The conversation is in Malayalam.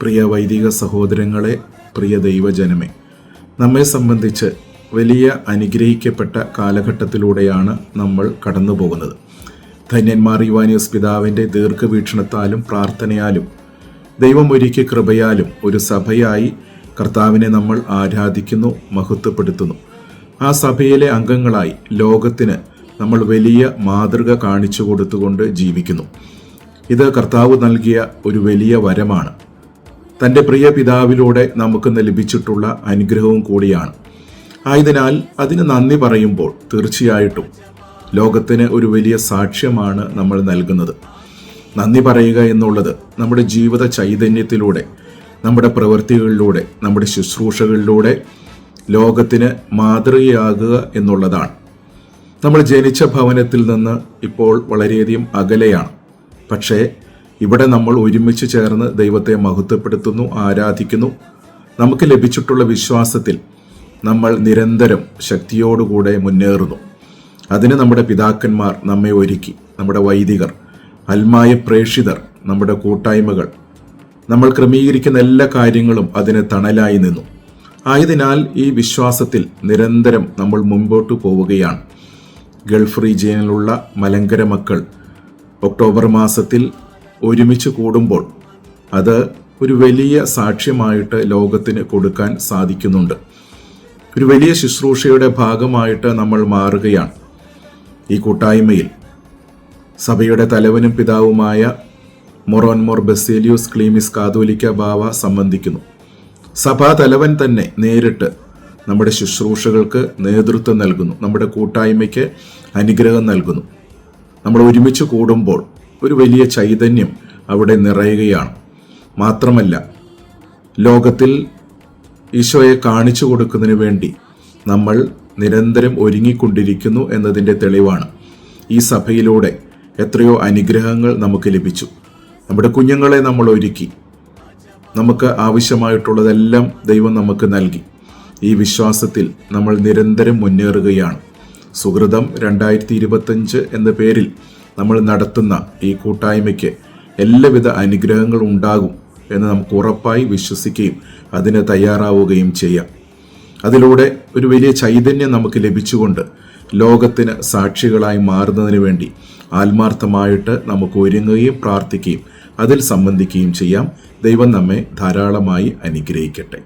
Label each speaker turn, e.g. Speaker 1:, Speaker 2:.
Speaker 1: പ്രിയ വൈദിക സഹോദരങ്ങളെ, പ്രിയ ദൈവജനമേ, നമ്മെ സംബന്ധിച്ച് വലിയ അനുഗ്രഹിക്കപ്പെട്ട കാലഘട്ടത്തിലൂടെയാണ് നമ്മൾ കടന്നു പോകുന്നത്. ധന്യന്മാർ ഇവാനിയോസ് പിതാവിൻ്റെ ദീർഘവീക്ഷണത്താലും പ്രാർത്ഥനയാലും ദൈവം ഒരുക്കിയ കൃപയാലും ഒരു സഭയായി കർത്താവിനെ നമ്മൾ ആരാധിക്കുന്നു, മഹത്വപ്പെടുത്തുന്നു. ആ സഭയിലെ അംഗങ്ങളായി ലോകത്തിന് നമ്മൾ വലിയ മാതൃക കാണിച്ചു കൊടുത്തുകൊണ്ട് ജീവിക്കുന്നു. ഇത് കർത്താവ് നൽകിയ ഒരു വലിയ വരമാണ്. തൻ്റെ പ്രിയ പിതാവിലൂടെ നമുക്ക് ലഭിച്ചിട്ടുള്ള അനുഗ്രഹവും കൂടിയാണ്. ആയതിനാൽ അതിന് നന്ദി പറയുമ്പോൾ തീർച്ചയായിട്ടും ലോകത്തിന് ഒരു വലിയ സാക്ഷ്യമാണ് നമ്മൾ നൽകുന്നത്. നന്ദി പറയുക എന്നുള്ളത് നമ്മുടെ ജീവിത ചൈതന്യത്തിലൂടെ, നമ്മുടെ പ്രവൃത്തികളിലൂടെ, നമ്മുടെ ശുശ്രൂഷകളിലൂടെ ലോകത്തിന് മാതൃകയാകുക എന്നുള്ളതാണ്. നമ്മൾ ജനിച്ച ഭവനത്തിൽ നിന്ന് ഇപ്പോൾ വളരെയധികം അകലെയാണ്. പക്ഷേ ഇവിടെ നമ്മൾ ഒരുമിച്ച് ചേർന്ന് ദൈവത്തെ മഹത്വപ്പെടുത്തുന്നു, ആരാധിക്കുന്നു. നമുക്ക് ലഭിച്ചിട്ടുള്ള വിശ്വാസത്തിൽ നമ്മൾ നിരന്തരം ശക്തിയോടുകൂടെ മുന്നേറുന്നു. അതിന് നമ്മുടെ പിതാക്കന്മാർ നമ്മെ ഒരുക്കി. നമ്മുടെ വൈദികർ, അൽമായ പ്രേക്ഷിതർ, നമ്മുടെ കൂട്ടായ്മകൾ, നമ്മൾ ക്രമീകരിക്കുന്ന എല്ലാ കാര്യങ്ങളും അതിന് തണലായി നിന്നു. ആയതിനാൽ ഈ വിശ്വാസത്തിൽ നിരന്തരം നമ്മൾ മുൻപോട്ട് പോവുകയാണ്. ഗൾഫ് റീജിയനിലുള്ള മലങ്കര മക്കൾ ഒക്ടോബർ മാസത്തിൽ ഒരുമിച്ച് കൂടുമ്പോൾ അത് ഒരു വലിയ സാക്ഷ്യമായിട്ട് ലോകത്തിന് കൊടുക്കാൻ സാധിക്കുന്നുണ്ട്. ഒരു വലിയ ശുശ്രൂഷയുടെ ഭാഗമായിട്ട് നമ്മൾ മാറുകയാണ്. ഈ കൂട്ടായ്മയിൽ സഭയുടെ തലവനും പിതാവുമായ മൊറോൻമോർ ബസേലിയോസ് ക്ലീമിസ് കാതോലിക്ക ബാവ സംബന്ധിക്കുന്നു. സഭാ തലവൻ തന്നെ നേരിട്ട് നമ്മുടെ ശുശ്രൂഷകൾക്ക് നേതൃത്വം നൽകുന്നു, നമ്മുടെ കൂട്ടായ്മയ്ക്ക് അനുഗ്രഹം നൽകുന്നു. നമ്മൾ ഒരുമിച്ച് കൂടുമ്പോൾ ഒരു വലിയ ചൈതന്യം അവിടെ നിറയുകയാണ്. മാത്രമല്ല, ലോകത്തിൽ ഈശോയെ കാണിച്ചു കൊടുക്കുന്നതിന് വേണ്ടി നമ്മൾ നിരന്തരം ഒരുങ്ങിക്കൊണ്ടിരിക്കുന്നു എന്നതിൻ്റെ തെളിവാണ്. ഈ സഭയിലൂടെ എത്രയോ അനുഗ്രഹങ്ങൾ നമുക്ക് ലഭിച്ചു. നമ്മുടെ കുഞ്ഞുങ്ങളെ നമ്മൾ ഒരുക്കി. നമുക്ക് ആവശ്യമായിട്ടുള്ളതെല്ലാം ദൈവം നമുക്ക് നൽകി. ഈ വിശ്വാസത്തിൽ നമ്മൾ നിരന്തരം മുന്നേറുകയാണ്. സുഹൃതം 2025 എന്ന പേരിൽ നമ്മൾ നടത്തുന്ന ഈ കൂട്ടായ്മയ്ക്ക് എല്ലാവിധ അനുഗ്രഹങ്ങളും ഉണ്ടാകും എന്ന് നമുക്ക് ഉറപ്പായി വിശ്വസിക്കുകയും അതിന് തയ്യാറാവുകയും ചെയ്യാം. അതിലൂടെ ഒരു വലിയ ചൈതന്യം നമുക്ക് ലഭിച്ചുകൊണ്ട് ലോകത്തിന് സാക്ഷികളായി മാറുന്നതിന് വേണ്ടി ആത്മാർത്ഥമായിട്ട് നമുക്ക് ഒരുങ്ങുകയും പ്രാർത്ഥിക്കുകയും അതിൽ സംബന്ധിക്കുകയും ചെയ്യാം. ദൈവം നമ്മെ ധാരാളമായി അനുഗ്രഹിക്കട്ടെ.